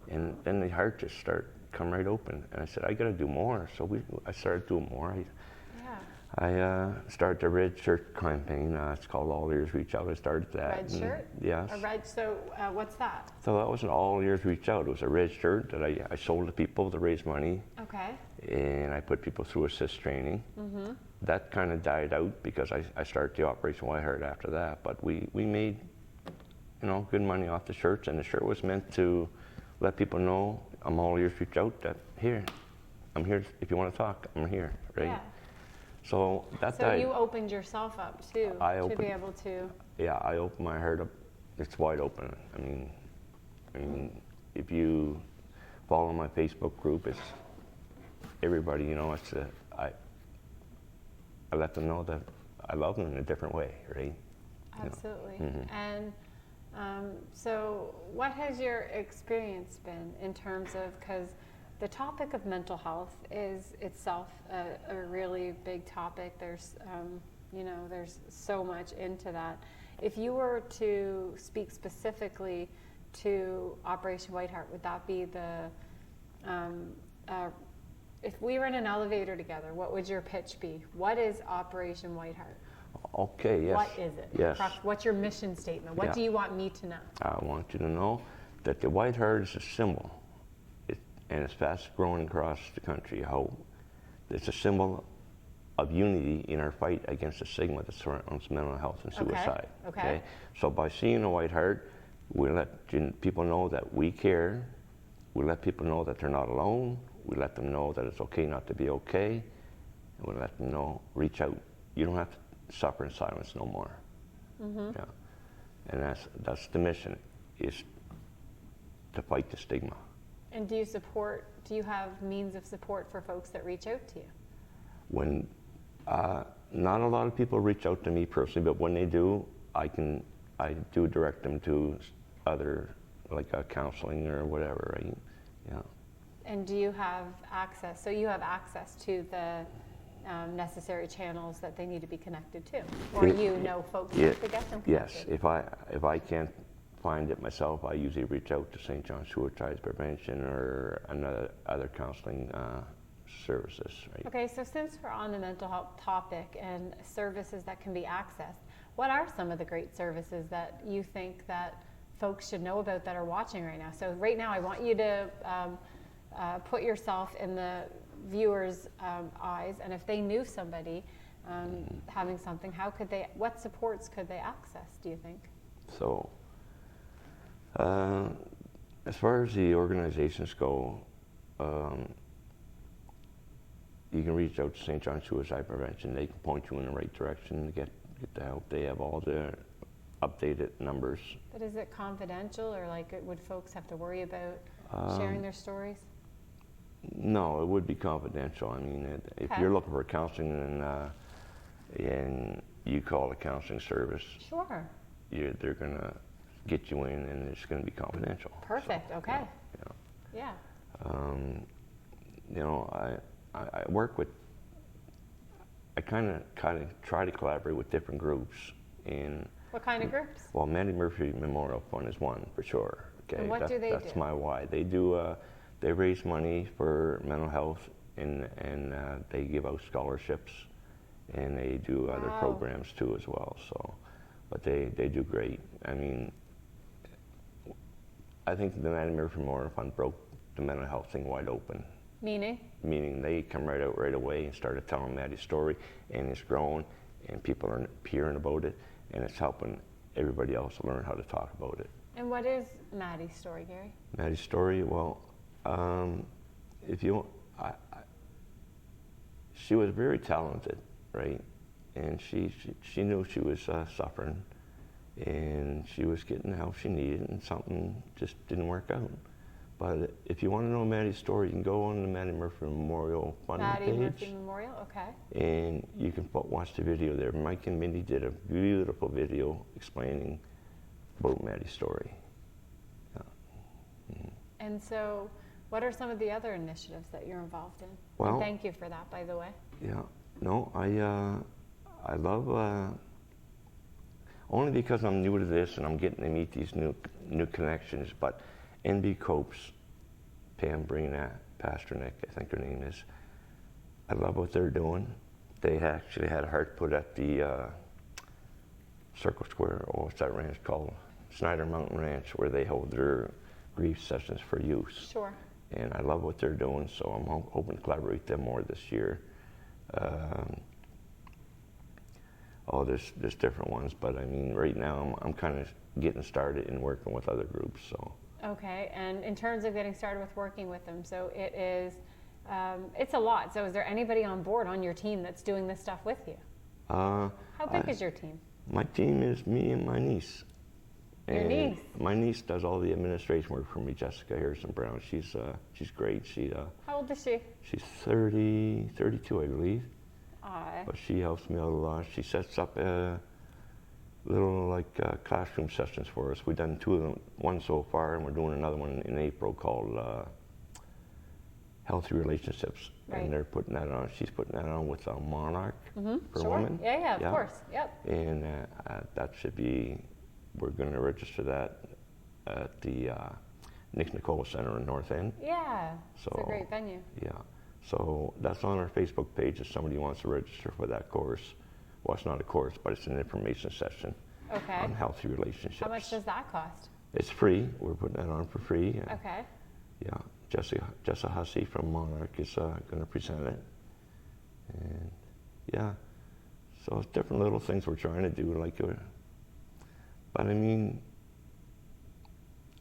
And then the heart just started come right open. And I said, I got to do more. So I started doing more. Yeah. I started the Red Shirt campaign. It's called All Ears Reach Out. I started that. Red shirt? Yes. A red, so what's that? So that was an All Ears Reach Out. It was a red shirt that I sold to people to raise money. Okay. And I put people through assist training. That kind of died out because I started the Operation Whiteheart after that. But we made, good money off the shirts, and the shirt was meant to let people know I'm all ears, reach out. That here, I'm here. If you want to talk, I'm here, right? Yeah. So that So died. you opened yourself up too to be able to. Yeah, I opened my heart up. It's wide open. I mean, if you follow my Facebook group, it's everybody. I let them know that I love them in a different way, right? Absolutely. And so what has your experience been in terms of, because the topic of mental health is itself a really big topic. There's, there's so much into that. If you were to speak specifically to Operation Whiteheart, would that be if we were in an elevator together, what would your pitch be? What is Operation Whiteheart? Okay, yes. What is it? Yes. What's your mission statement? What do you want me to know? I want you to know that the Whiteheart is a symbol, and it's fast growing across the country. How it's a symbol of unity in our fight against the stigma that surrounds mental health and suicide. Okay. So by seeing a Whiteheart, we let people know that we care. We let people know that they're not alone. We let them know that it's okay not to be okay. And we let them know, reach out. You don't have to suffer in silence no more. Yeah. And that's the mission, is to fight the stigma. And do you have means of support for folks that reach out to you? When not a lot of people reach out to me personally, but when they do, I do direct them to other, like counseling or whatever, right? Yeah. And do you have access? So you have access to the necessary channels that they need to be connected to, or folks to get them connected? Yes. If I can't find it myself, I usually reach out to St. John's Suicide Prevention or other counseling services. Right? Okay, so since we're on the mental health topic and services that can be accessed, what are some of the great services that you think that folks should know about that are watching right now? So right now I want you to put yourself in the viewers' eyes, and if they knew somebody having something, what supports could they access, do you think? So, as far as the organizations go, you can reach out to St. John's Suicide Prevention. They can point you in the right direction to get the help. They have all the updated numbers. But is it confidential, or would folks have to worry about sharing their stories? No, it would be confidential. I mean, if you're looking for counseling and you call a counseling service, sure, they're gonna get you in, and it's gonna be confidential. Perfect. So, okay. Yeah. Yeah. I work with. I kind of try to collaborate with different groups. What kind of groups? Well, Mandy Murphy Memorial Fund is one for sure. Okay. And what do they do? That's my why. They do. They raise money for mental health, and they give out scholarships, and they do other programs too as well. So, but they do great. I mean, I think the Mandy Murphy Memorial Fund broke the mental health thing wide open. Meaning? Meaning they come right out right away and started telling Maddie's story, and it's grown, and people are hearing about it, and it's helping everybody else learn how to talk about it. And what is Maddie's story, Gary? Maddie's story, well, she was very talented, right? And she knew she was suffering, and she was getting the help she needed, and something just didn't work out. But if you want to know Maddie's story, you can go on the Maddie Murphy Memorial Fund page. Maddie Murphy Memorial, okay. And you can watch the video there. Mike and Mindy did a beautiful video explaining about Maddie's story. Yeah. And so, what are some of the other initiatives that you're involved in? Well, and thank you for that, by the way. Yeah. No, I love, only because I'm new to this and I'm getting to meet these new connections, but NB Copes, Pam Brinat, Pastor Nick, I think her name is, I love what they're doing. they actually had a heart put at the Circle Square, what's that ranch called? Snyder Mountain Ranch, where they hold their grief sessions for youth. Sure. And I love what they're doing, so I'm hoping to collaborate with them more this year. There's different ones, but I mean, right now I'm kind of getting started and working with other groups. So. Okay, and in terms of getting started with working with them, so it is, it's a lot. So is there anybody on board on your team that's doing this stuff with you? How big is your team? My team is me and my niece. Your niece? My niece does all the administration work for me, Jessica Harrison Brown. She's great. How old is she? She's 32, I believe. But she helps me out a lot. She sets up little classroom sessions for us. We've done 2 of them, one so far, and we're doing another one in April called Healthy Relationships. Right. And they're putting that on. She's putting that on with a Monarch for Sure. women. Yeah, of course. Yep. And that should be. We're going to register that at the Nick Nicole Center in North End. Yeah, it's a great venue. Yeah, so that's on our Facebook page if somebody wants to register for that course. Well, it's not a course, but it's an information session on healthy relationships. How much does that cost? It's free. We're putting that on for free. Okay. Yeah, Jessica Hussey from Monarch is going to present it. And yeah, so it's different little things we're trying to do, but I mean,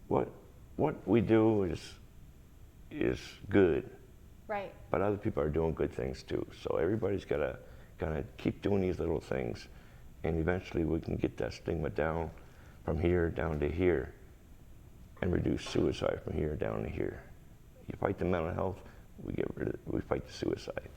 what we do is good. Right. But other people are doing good things too. So everybody's got to kind of keep doing these little things, and eventually we can get that stigma down from here down to here, and reduce suicide from here down to here. You fight the mental health, we fight the suicide.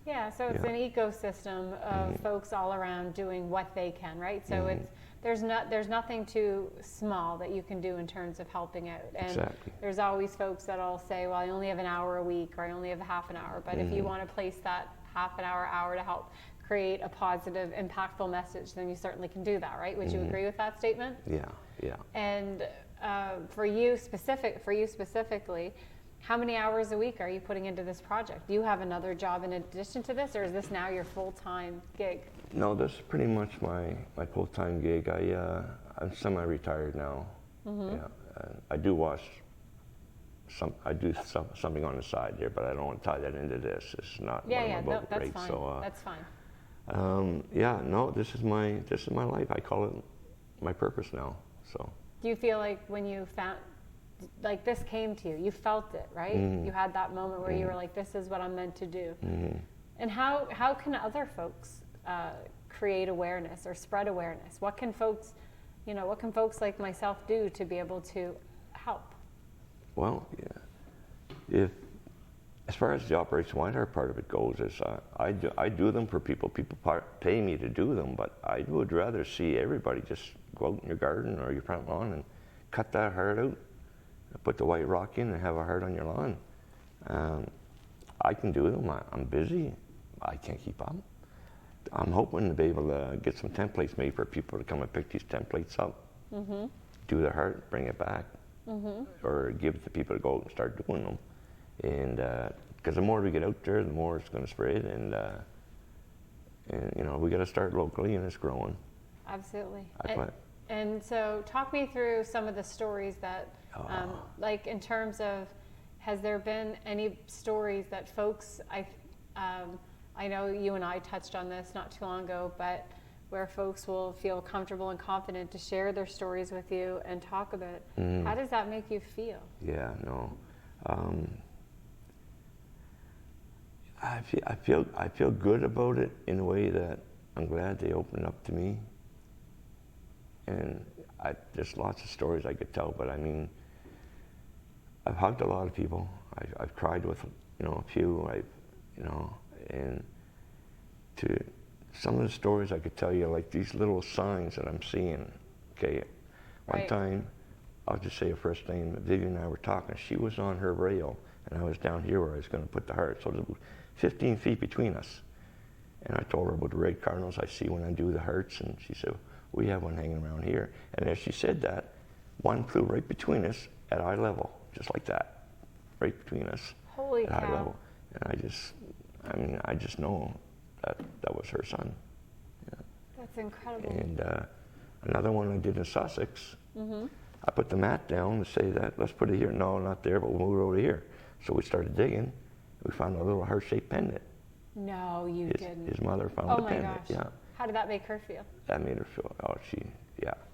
Yeah, so it's an ecosystem of folks all around doing what they can, right? So there's nothing too small that you can do in terms of helping out. And Exactly. there's always folks that'll say, well, I only have an hour a week, or I only have a half an hour. But if you want to place that half an hour to help create a positive, impactful message, then you certainly can do that, right? Would you agree with that statement? Yeah. And for you specifically, how many hours a week are you putting into this project? Do you have another job in addition to this, or is this now your full-time gig? No, this is pretty much my full-time gig. I'm semi-retired now. Yeah, I do something on the side there, but I don't want to tie that into this. It's not one of my that's breaks. fine. So, that's fine. this is my life. I call it my purpose now. So. Do you feel like when you found, like this came to you, you felt it, right? You had that moment where you were like, this is what I'm meant to do. And how can other folks create awareness or spread awareness? What can folks like myself do to be able to help? Well, if as far as the Operation Whiteheart part of it goes, is I do them for people. People pay me to do them, but I would rather see everybody just go out in your garden or your front lawn and cut that heart out, put the white rock in, and have a heart on your lawn. I can do them. I'm busy. I can't keep up. I'm hoping to be able to get some templates made for people to come and pick these templates up, do the heart, bring it back, or give it to people to go out and start doing them. And because the more we get out there, the more it's going to spread. And we got to start locally, and it's growing. Absolutely. And so talk me through some of the stories that, like in terms of, has there been any stories that folks, I know you and I touched on this not too long ago, but where folks will feel comfortable and confident to share their stories with you and talk about it. How does that make you feel? Yeah, no. I feel good about it in a way that I'm glad they opened up to me. And there's lots of stories I could tell, but I mean, I've hugged a lot of people. I've cried with, a few. And to some of the stories I could tell you, like these little signs that I'm seeing. Okay, one time, I'll just say her first name. Vivian and I were talking. She was on her rail, and I was down here where I was going to put the heart. So there's 15 feet between us. And I told her about the red cardinals I see when I do the hearts, and she said, we have one hanging around here. And as she said that, one flew right between us at eye level, just like that, right between us. Holy at cow. eye level. And I just know that was her son. Yeah. That's incredible. And another one I did in Sussex, Mm-hmm. I put the mat down to say that, let's put it here. No, not there, but we'll move it over here. So we started digging. We found a little heart-shaped pendant. No, you didn't. His mother found Oh the my pendant. gosh. Yeah. How did that make her feel? That made her feel,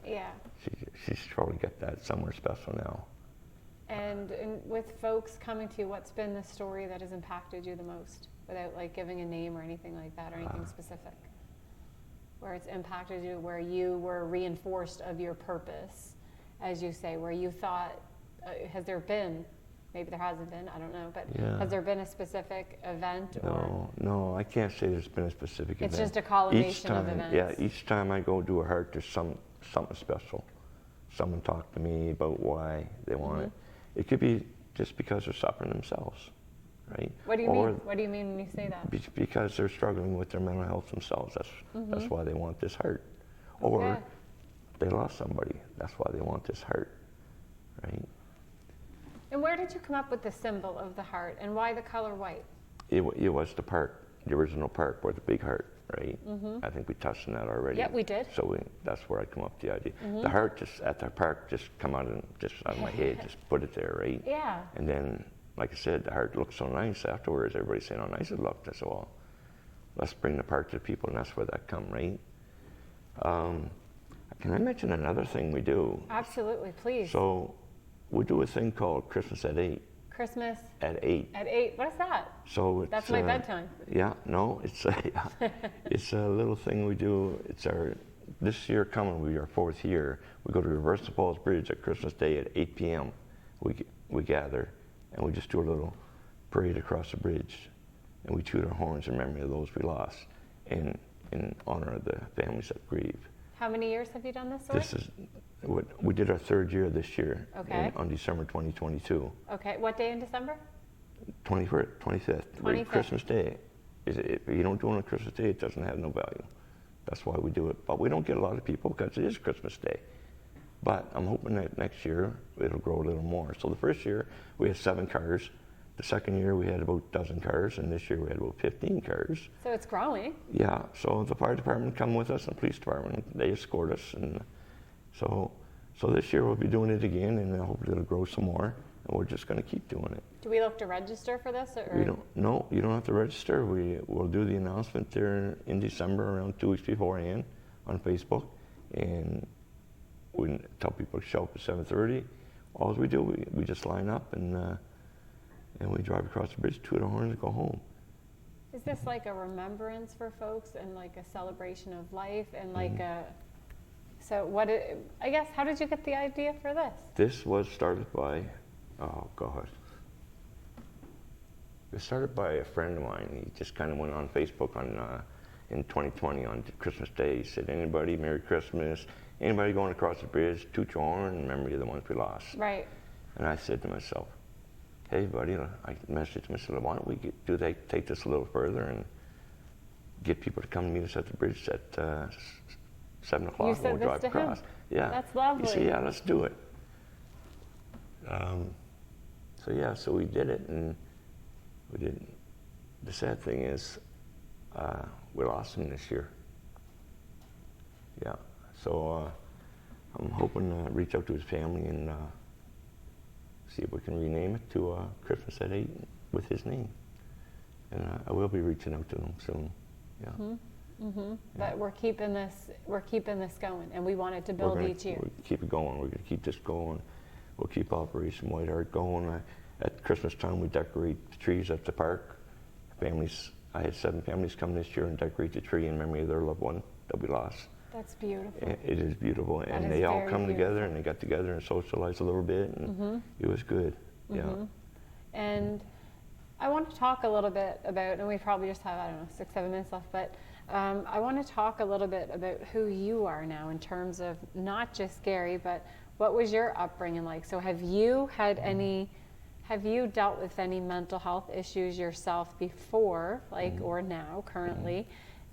Yeah. she's probably got that somewhere special now. And with folks coming to you, what's been the story that has impacted you the most, without like giving a name or anything like that, or anything specific? Where it's impacted you, where you were reinforced of your purpose, as you say, where you thought, has there been, maybe there hasn't been, I don't know, but Yeah. has there been a specific event? Or No, I can't say there's been a specific event. it's just a culmination of events. Yeah, each time I go do a heart, there's something special. Someone talked to me about why they want it. It could be just because they're suffering themselves, right? What do you mean? What do you mean when you say that? Because they're struggling with their mental health themselves. That's why they want this heart. Or Okay. they lost somebody. That's why they want this heart, right? And where did you come up with the symbol of the heart, and why the color white? It was the park, the original park, or the big heart, right? I think we touched on that already. Yep, we did. So that's where I come up with the idea. The heart just at the park just come out of my head, just put it there, right? Yeah. And then, like I said, the heart looked so nice afterwards. Everybody's saying how nice it looked. I said, well, let's bring the park to the people, and that's where that come, right? Can I mention another thing we do? Absolutely, please. So we do a thing called Christmas at 8. Christmas At 8. at 8. What is that? So it's, That's my bedtime. Yeah, no, it's it's a little thing we do. It's this year coming, will be our 4th year. We go to Reverse the Falls Bridge at Christmas Day at 8 p.m. We gather and we just do a little parade across the bridge, and we toot our horns in memory of those we lost, and in honor of the families that grieve. How many years have you done this already? This is what we did our 3rd year this year. Okay. On December 2022. Okay, what day in December? 25th. 25th. Christmas Day. If you don't do it on Christmas Day, it doesn't have no value. That's why we do it. But we don't get a lot of people because it is Christmas Day. But I'm hoping that next year it'll grow a little more. So the first year we had 7 cars. The second year we had about a dozen cars, and this year we had about 15 cars. So it's growing. Yeah. So the fire department come with us, and the police department, they escort us, and so this year we'll be doing it again, and hopefully it'll grow some more. And we're just going to keep doing it. Do we look to register for this? Or? We don't. No, you don't have to register. We'll do the announcement there in December, around 2 weeks beforehand, on Facebook, and we tell people to show up at 7:30. All we do, we just line up and we drive across the bridge, toot our horns, and go home. Is this like a remembrance for folks, and like a celebration of life, and like so I guess, how did you get the idea for this? This was started by, oh God. It was started by a friend of mine. He just kind of went on Facebook in 2020 on Christmas Day. He said, anybody, Merry Christmas. Anybody going across the bridge, toot your horn in memory of the ones we lost. Right. And I said to myself, hey buddy, I messaged him, I said, why don't we take this a little further and get people to come meet us at the bridge at 7 o'clock, You said and we'll drive this to him? across. Yeah. That's lovely. He said, yeah, let's do it. So we did it, and we did. The sad thing is, we lost him this year. Yeah. So I'm hoping to reach out to his family and see if we can rename it to Christmas at 8 with his name. And I will be reaching out to him soon. Yeah. Yeah. But we're keeping this going, and we want it to build each year. We'll keep it going. We're going to keep this going. We'll keep Operation Whiteheart going. At Christmas time, we decorate the trees at the park. I had 7 families come this year and decorate the tree in memory of their loved one that we lost. That's beautiful. It is beautiful, and they all come together, and they got together and socialized a little bit, and it was good. Yeah. And I want to talk a little bit about, and we probably just have, I don't know, 6-7 minutes left, but I want to talk a little bit about who you are now in terms of not just Gary, but what was your upbringing like? So have you dealt with any mental health issues yourself before, like, or now, currently?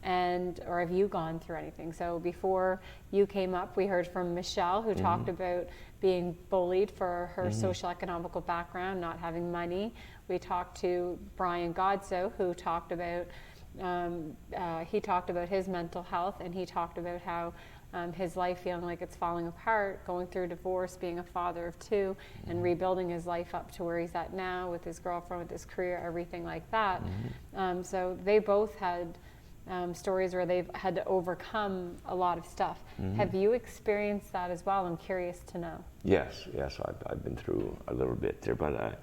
Or have you gone through anything? So before you came up, we heard from Michelle, who talked about being bullied for her socioeconomical background, not having money. We talked to Brian Godsoe, who talked about he talked about his mental health, and he talked about how his life feeling like it's falling apart, going through divorce, being a father of two, and rebuilding his life up to where he's at now with his girlfriend, with his career, everything like that. So they both had stories where they've had to overcome a lot of stuff. Have you experienced that as well? I'm curious to know. Yes, I've been through a little bit there, but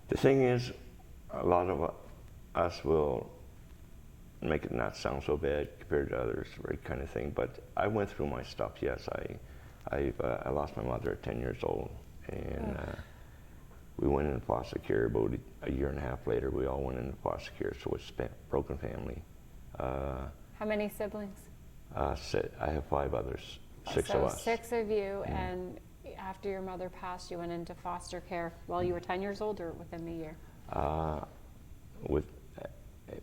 the thing is, a lot of us will make it not sound so bad compared to others, right, kind of thing. But I went through my stuff. Yes, I lost my mother at 10 years old, and we went into foster care. About a year and a half later, we all went into foster care. So it's broken family. How many siblings? I have 5 others, 6 of us. 6 of you, and after your mother passed, you went into foster care while you were 10 years old, or within the year? With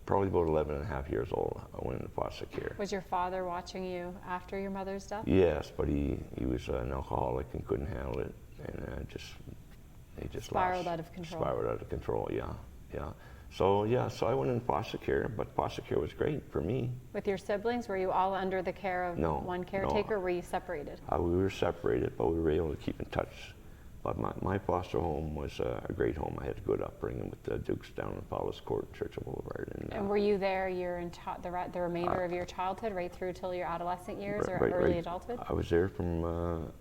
probably about 11 and a half years old, I went into foster care. Was your father watching you after your mother's death? Yes, but he was an alcoholic and couldn't handle it, and he just Spiraled out of control. Spiraled out of control, yeah. So I went in foster care, but foster care was great for me. With your siblings, were you all under the care of one caretaker, or were you separated? We were separated, but we were able to keep in touch. But my foster home was a great home. I had a good upbringing with the Dukes down in Fowler's Court, Churchill Boulevard. And were you there the remainder of your childhood, right through till your adolescent years or early adulthood? I was there from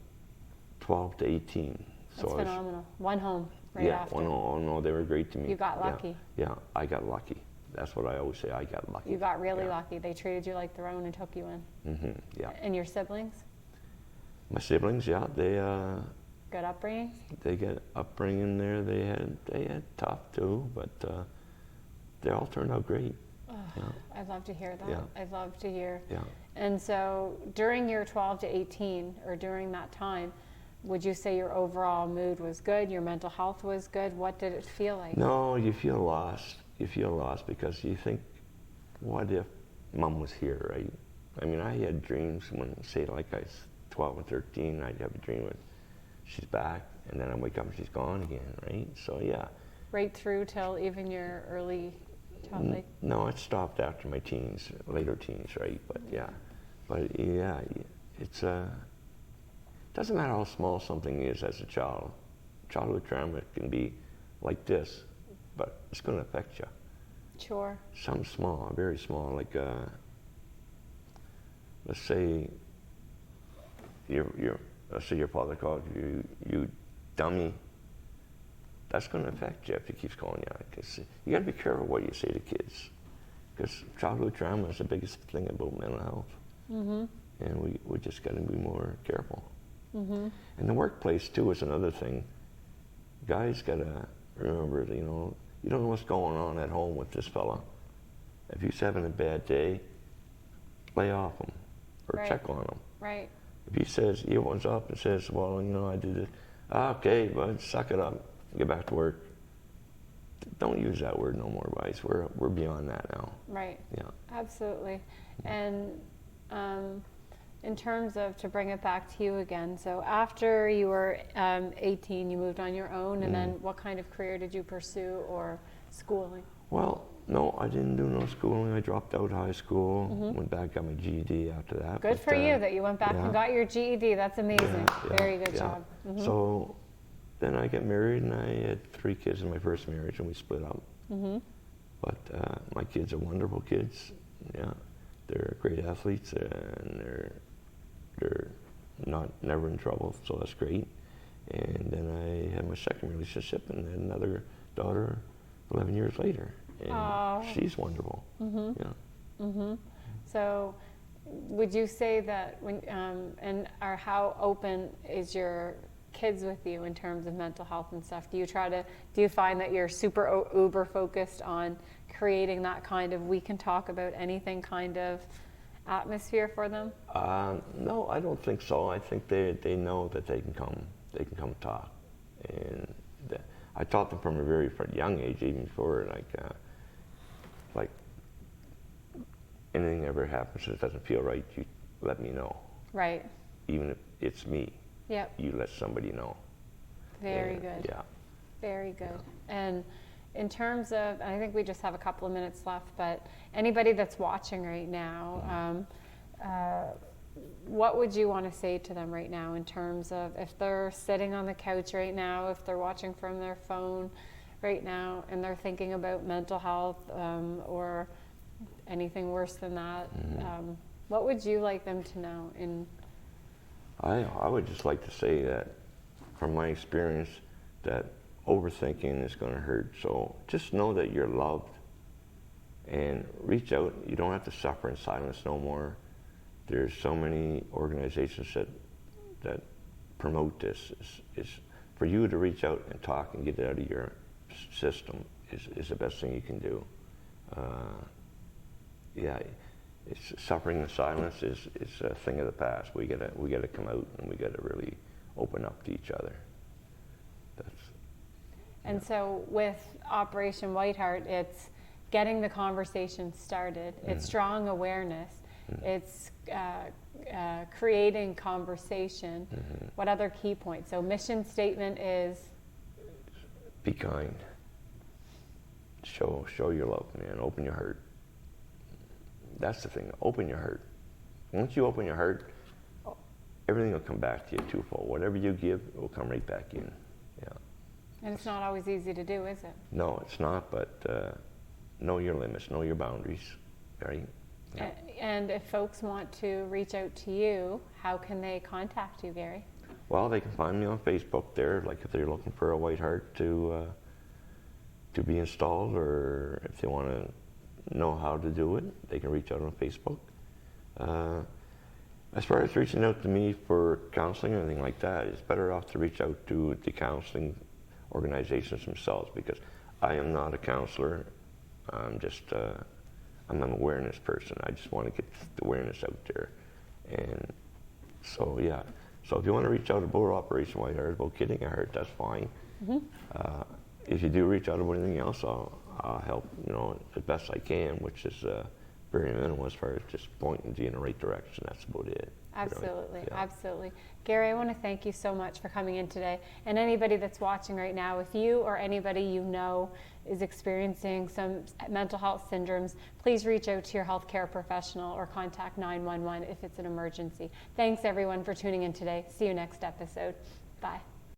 12 to 18. That's phenomenal. One home right after. No, they were great to me. You got lucky. Yeah, I got lucky. That's what I always say, I got lucky. You got really lucky. They treated you like their own and took you in. Yeah. And your siblings? My siblings, they good upbringing? They get upbringing there. They had tough too, but they all turned out great. I'd love to hear that. Yeah. I'd love to hear. Yeah. And so during your 12 to 18, or during that time, would you say your overall mood was good? Your mental health was good? What did it feel like? No, you feel lost. You feel lost because you think, what if Mom was here, right? I mean, I had dreams when, say, like I was 12 and 13, I'd have a dream of she's back, and then I wake up and she's gone again, right? So, yeah. Right through till even your early childhood? No, it stopped after my teens, later teens, right? But yeah, it's doesn't matter how small something is as a child. Childhood trauma can be like this, but it's going to affect you. Sure. Something small, very small, like let's say let's say your father called you dummy. That's going to affect you if he keeps calling you out. Because you got to be careful what you say to kids, because childhood trauma is the biggest thing about mental health, and we just got to be more careful. And the workplace too is another thing. Guys got to remember, you don't know what's going on at home with this fella. If he's having a bad day, lay off him or check on him. Right. If he opens up and says, well, I did it. Okay, bud, suck it up. Get back to work. Don't use that word no more, guys. We're beyond that now. Right. Yeah. Absolutely. And in terms of, to bring it back to you again, so after you were 18, you moved on your own, and then what kind of career did you pursue, or schooling? Well, no, I didn't do no schooling. I dropped out of high school, went back, got my GED after that. Good for you that you went back and got your GED. That's amazing. Very good job. So then I got married, and I had 3 kids in my first marriage, and we split up. But my kids are wonderful kids. Yeah, they're great athletes, and they're never in trouble, so that's great. And then I had my second relationship, and then another daughter 11 years later, and she's wonderful. So would you say that how open is your kids with you in terms of mental health and stuff? Do you find that you're super uber focused on creating that kind of, we can talk about anything kind of atmosphere for them? No, I don't think so. I think they know that they can come talk, and I taught them from a very young age, even before like anything ever happens that doesn't feel right, you let me know. Right. Even if it's me. Yep. You let somebody know. Very good. Yeah. Very good. And in terms of, I think we just have a couple of minutes left, but anybody that's watching right now, what would you want to say to them right now in terms of if they're sitting on the couch right now, if they're watching from their phone right now, and they're thinking about mental health or anything worse than that, what would you like them to know? I would just like to say that from my experience that overthinking is going to hurt. So just know that you're loved and reach out. You don't have to suffer in silence no more. There's so many organizations that promote this. Is for you to reach out and talk and get it out of your system is the best thing you can do. It's suffering in silence is a thing of the past. We gotta come out and we gotta really open up to each other. So with Operation Whiteheart, it's getting the conversation started. It's strong awareness. It's creating conversation. What other key points? So mission statement is? Be kind. Show your love, man. Open your heart. That's the thing. Open your heart. Once you open your heart, everything will come back to you twofold. Whatever you give, it will come right back in. Yeah. And it's not always easy to do, is it? No, it's not. But know your limits. Know your boundaries. Right. Yeah. And if folks want to reach out to you, how can they contact you, Gary? Well, they can find me on Facebook there, like if they're looking for a Whiteheart to be installed, or if they want to know how to do it, they can reach out on Facebook. As far as reaching out to me for counseling or anything like that, it's better off to reach out to the counseling organizations themselves, because I am not a counselor. I'm an awareness person. I just want to get the awareness out there. And so, yeah. So if you want to reach out about Operation Whiteheart, about getting a heart, that's fine. If you do reach out about anything else, I'll help, the best I can, which is very minimal as far as just pointing you in the right direction. That's about it. Absolutely, Yeah. absolutely. Gary, I want to thank you so much for coming in today. And anybody that's watching right now, if you or anybody you know is experiencing some mental health syndromes, please reach out to your healthcare professional or contact 911 if it's an emergency. Thanks everyone for tuning in today. See you next episode. Bye.